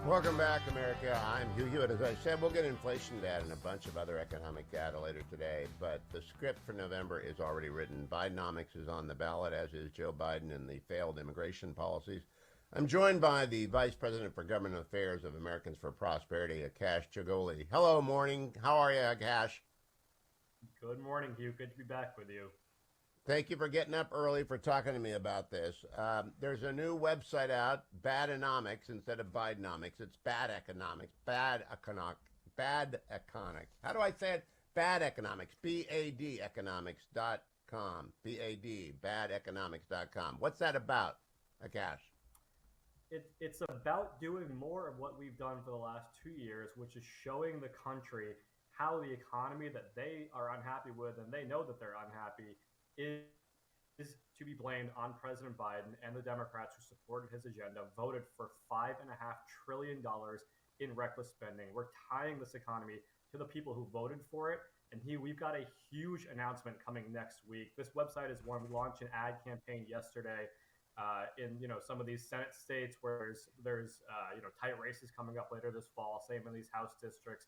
Welcome back, America. I'm Hugh Hewitt. As I said, we'll get inflation data and a bunch of other economic data later today, but the script for November is already written. Bidenomics is on the ballot, as is Joe Biden and the failed immigration policies. I'm joined by the Vice President for Government Affairs of Americans for Prosperity, Akash Chougule. Hello, morning. How are you, Akash? Good morning, Hugh. Good to be back with you. Thank you for getting up early for talking to me about this. There's a new website out, Bidenomics instead of Bidenomics. It's Bad Economics. Bad Economic. How do I say it? Bad Economics. B-A-D economics.com. B-A-D, badeconomics.com. What's that about, Akash? It's about doing more of what we've done for the last 2 years, which is showing the country how the economy that they are unhappy with, and they know that they're unhappy, is to be blamed on President Biden and the Democrats who supported his agenda, voted for $5.5 trillion in reckless spending. We're tying this economy to the people who voted for it. And we've got a huge announcement coming next week. This website is one. We launched an ad campaign yesterday in some of these Senate states where there's tight races coming up later this fall. Same in these House districts.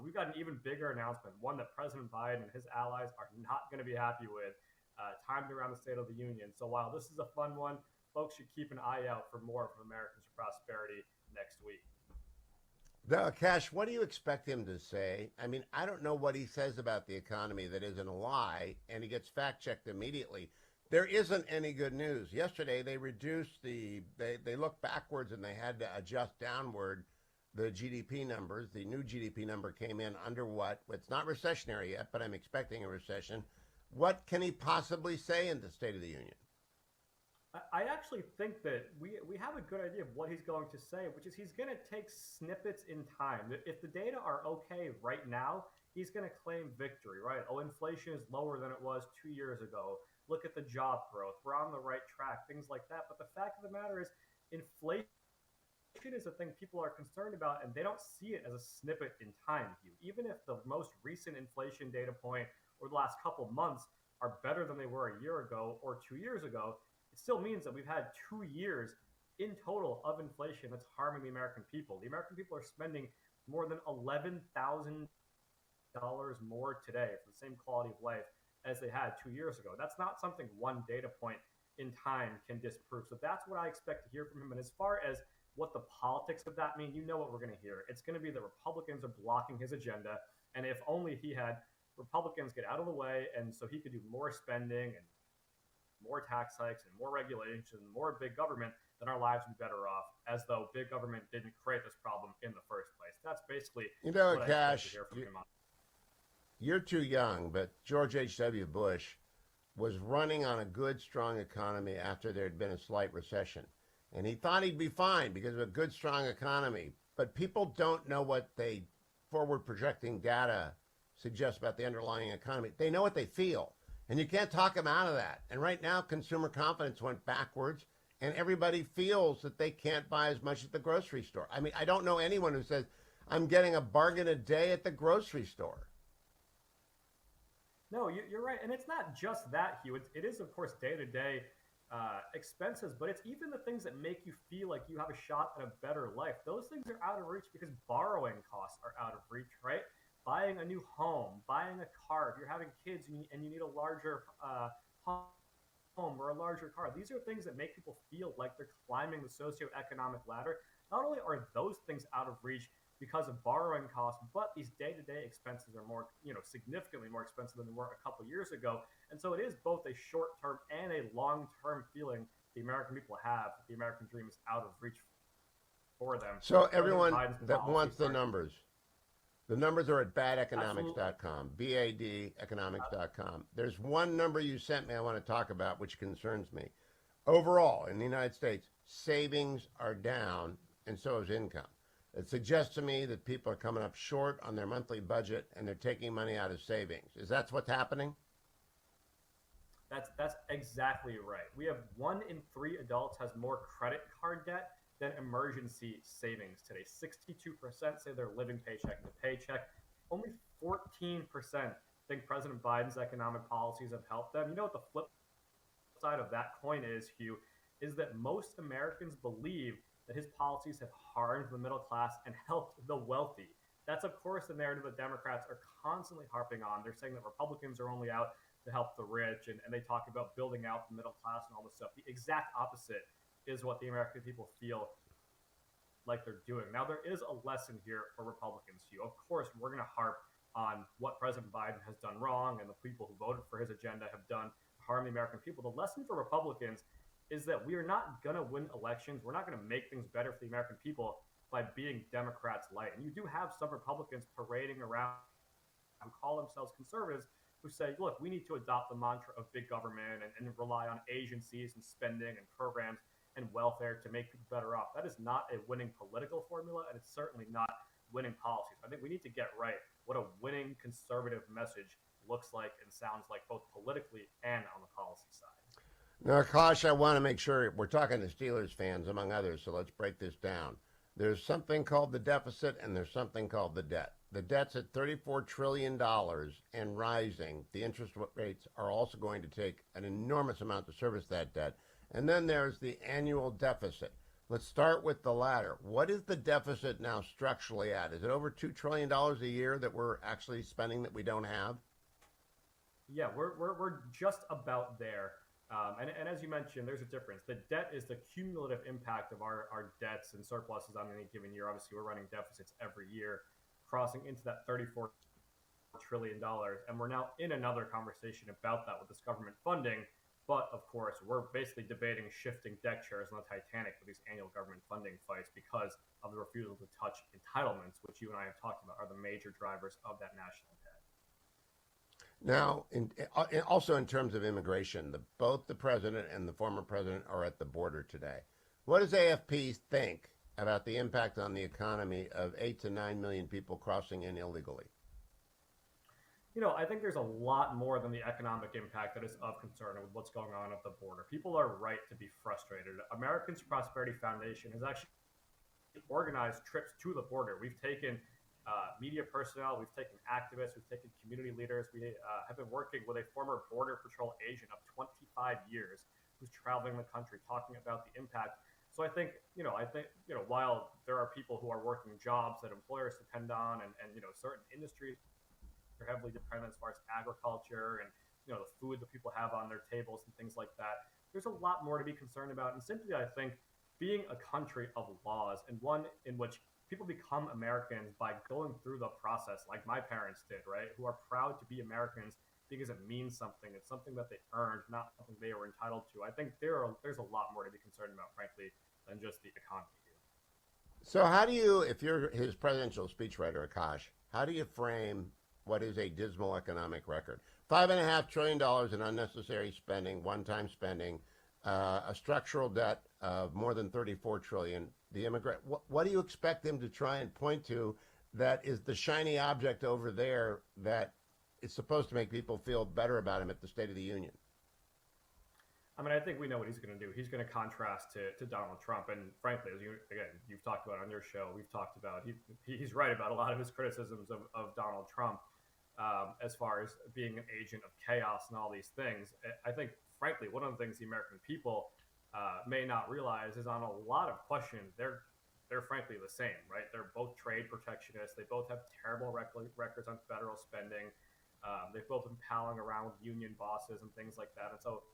We've got an even bigger announcement, one that President Biden and his allies are not going to be happy with. Timed around the State of the Union. So while this is a fun one, folks should keep an eye out for more from Americans for Prosperity next week. Now, Akash, what do you expect him to say? I mean, I don't know what he says about the economy that isn't a lie, and he gets fact-checked immediately. There isn't any good news. Yesterday, they reduced they looked backwards and they had to adjust downward the GDP numbers. The new GDP number came in under what? It's not recessionary yet, but I'm expecting a recession. What can he possibly say in the State of the Union? I actually think that we have a good idea of what he's going to say, which is he's going to take snippets in time. If the data are okay right now, he's going to claim victory, right? Oh, inflation is lower than it was 2 years ago. Look at the job growth. We're on the right track, things like that. But the fact of the matter is inflation is a thing people are concerned about, and they don't see it as a snippet in time, Hugh. Even if the most recent inflation data point or the last couple months are better than they were a year ago or 2 years ago, it still means that we've had 2 years in total of inflation that's harming the American people. The American people are spending more than $11,000 more today for the same quality of life as they had 2 years ago. That's not something one data point in time can disprove. So that's what I expect to hear from him. And as far as what the politics of that mean, you know what we're going to hear. It's going to be that Republicans are blocking his agenda. And if only he had Republicans get out of the way, and so he could do more spending and more tax hikes and more regulations and more big government, then our lives would be better off, as though big government didn't create this problem in the first place. That's basically what I expect to hear from him. You're too young, but George H.W. Bush was running on a good, strong economy after there had been a slight recession. And he thought he'd be fine because of a good, strong economy. But people don't know what they forward projecting data suggests about the underlying economy. They know what they feel. And you can't talk them out of that. And right now, consumer confidence went backwards, and everybody feels that they can't buy as much at the grocery store. I mean, I don't know anyone who says, I'm getting a bargain a day at the grocery store. No, you're right. And it's not just that, Hugh. It is, of course, day-to-day expenses, but it's even the things that make you feel like you have a shot at a better life. Those things are out of reach because borrowing costs are out of reach, right? Buying a new home, buying a car, if you're having kids and you need a larger home or a larger car. These are things that make people feel like they're climbing the socioeconomic ladder. Not only are those things out of reach because of borrowing costs, but these day-to-day expenses are more, significantly more expensive than they were a couple years ago. And so it is both a short-term and a long-term feeling the American people have that the American dream is out of reach for them. So everyone that wants the numbers are at badeconomics.com, B-A-D economics.com. There's one number you sent me I want to talk about, which concerns me. Overall, in the United States, savings are down, and so is income. It suggests to me that people are coming up short on their monthly budget, and they're taking money out of savings. Is that what's happening? That's exactly right. We have 1 in 3 adults has more credit card debt than emergency savings today. 62% say they're living paycheck to paycheck. Only 14% think President Biden's economic policies have helped them. You know what the flip side of that coin is, Hugh, is that most Americans believe that his policies have harmed the middle class and helped the wealthy. That's, of course, the narrative that Democrats are constantly harping on. They're saying that Republicans are only out to help the rich, and they talk about building out the middle class and all this stuff. The exact opposite is what the American people feel like they're doing. Now, there is a lesson here for Republicans, Hugh. Of course, we're going to harp on what President Biden has done wrong and the people who voted for his agenda have done to harm the American people. The lesson for Republicans is that we are not going to win elections. We're not going to make things better for the American people by being Democrats light. And you do have some Republicans parading around who call themselves conservatives who say, look, we need to adopt the mantra of big government and rely on agencies and spending and programs and welfare to make people better off. That is not a winning political formula, and it's certainly not winning policies. I think we need to get right what a winning conservative message looks like and sounds like, both politically and on the policy side. Now, Akash, I want to make sure we're talking to Steelers fans, among others, so let's break this down. There's something called the deficit, and there's something called the debt. The debt's at $34 trillion and rising. The interest rates are also going to take an enormous amount to service that debt. And then there's the annual deficit. Let's start with the latter. What is the deficit now structurally at? Is it over $2 trillion a year that we're actually spending that we don't have? Yeah, we're just about there. And as you mentioned, there's a difference. The debt is the cumulative impact of our debts and surpluses on any given year. Obviously, we're running deficits every year, crossing into that $34 trillion. And we're now in another conversation about that with this government funding. But of course, we're basically debating shifting deck chairs on the Titanic with these annual government funding fights because of the refusal to touch entitlements, which you and I have talked about are the major drivers of that national debt. Now, also in terms of immigration, both the president and the former president are at the border today. What does AFP think about the impact on the economy of 8 to 9 million people crossing in illegally? You know, I think there's a lot more than the economic impact that is of concern with what's going on at the border. People are right to be frustrated. Americans Prosperity Foundation has actually organized trips to the border. We've taken media personnel, we've taken activists, we've taken community leaders. We have been working with a former Border Patrol agent of 25 years who's traveling the country talking about the impact. So I think, while there are people who are working jobs that employers depend on and certain industries are heavily dependent as far as agriculture and, the food that people have on their tables and things like that, there's a lot more to be concerned about. And simply, I think, being a country of laws and one in which people become Americans by going through the process like my parents did, right? Who are proud to be Americans because it means something. It's something that they earned, not something they were entitled to. I think there's a lot more to be concerned about, frankly, than just the economy here. So how do you, if you're his presidential speechwriter, Akash, how do you frame what is a dismal economic record? $5.5 trillion in unnecessary spending, one-time spending, a structural debt of more than $34 trillion. The immigrant. What do you expect them to try and point to that is the shiny object over there that is supposed to make people feel better about him at the State of the Union? I mean, I think we know what he's going to do. He's going to contrast to Donald Trump. And frankly, as you've talked about on your show, we've talked about, he's right about a lot of his criticisms of Donald Trump as far as being an agent of chaos and all these things. I think, frankly, one of the things the American people may not realize is on a lot of questions, they're frankly the same, right? They're both trade protectionists. They both have terrible records on federal spending. They've both been palling around with union bosses and things like that. And so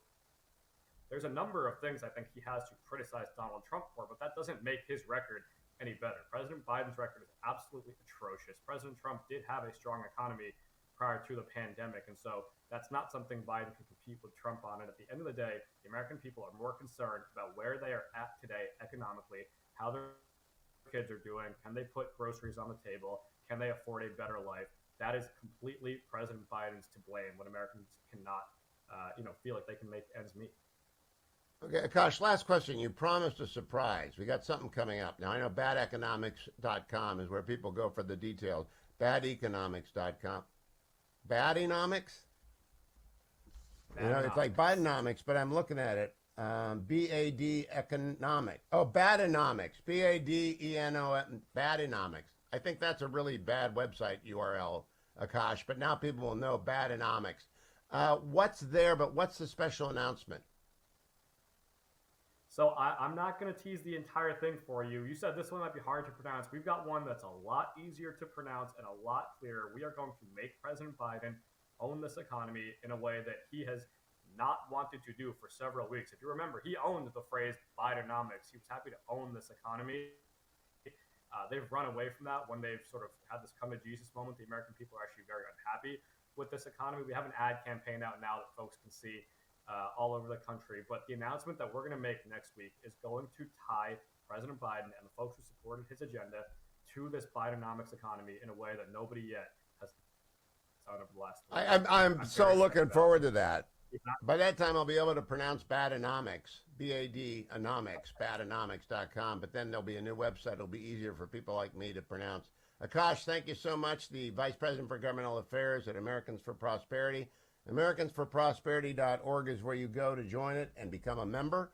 there's a number of things I think he has to criticize Donald Trump for, but that doesn't make his record any better. President Biden's record is absolutely atrocious. President Trump did have a strong economy prior to the pandemic, and so that's not something Biden can compete with Trump on. And at the end of the day, the American people are more concerned about where they are at today economically, how their kids are doing, can they put groceries on the table, can they afford a better life. That is completely President Biden's to blame when Americans cannot feel like they can make ends meet. Okay, Akash, last question. You promised a surprise. We got something coming up. Now, I know badeconomics.com is where people go for the details. Badeconomics.com. Badenomics? It's like Bidenomics, but I'm looking at it. B-A-D economic. Oh, Badenomics. B-A-D-E-N-O, Badenomics. I think that's a really bad website URL, Akash, but now people will know Badenomics. What's there, but what's the special announcement? So I'm not going to tease the entire thing for you. You said this one might be hard to pronounce. We've got one that's a lot easier to pronounce and a lot clearer. We are going to make President Biden own this economy in a way that he has not wanted to do for several weeks. If you remember, he owned the phrase Bidenomics. He was happy to own this economy. They've run away from that when they've sort of had this come to Jesus moment. The American people are actually very unhappy with this economy. We have an ad campaign out now that folks can see all over the country. But the announcement that we're going to make next week is going to tie President Biden and the folks who supported his agenda to this Bidenomics economy in a way that nobody yet has done over the last 3 years. I'm so looking forward to that. Yeah. By that time, I'll be able to pronounce Bidenomics, B-A-D-onomics, Bidenomics.com, but then there'll be a new website. It'll be easier for people like me to pronounce. Akash, thank you so much, the Vice President for Governmental Affairs at Americans for Prosperity. AmericansForProsperity.org is where you go to join it and become a member.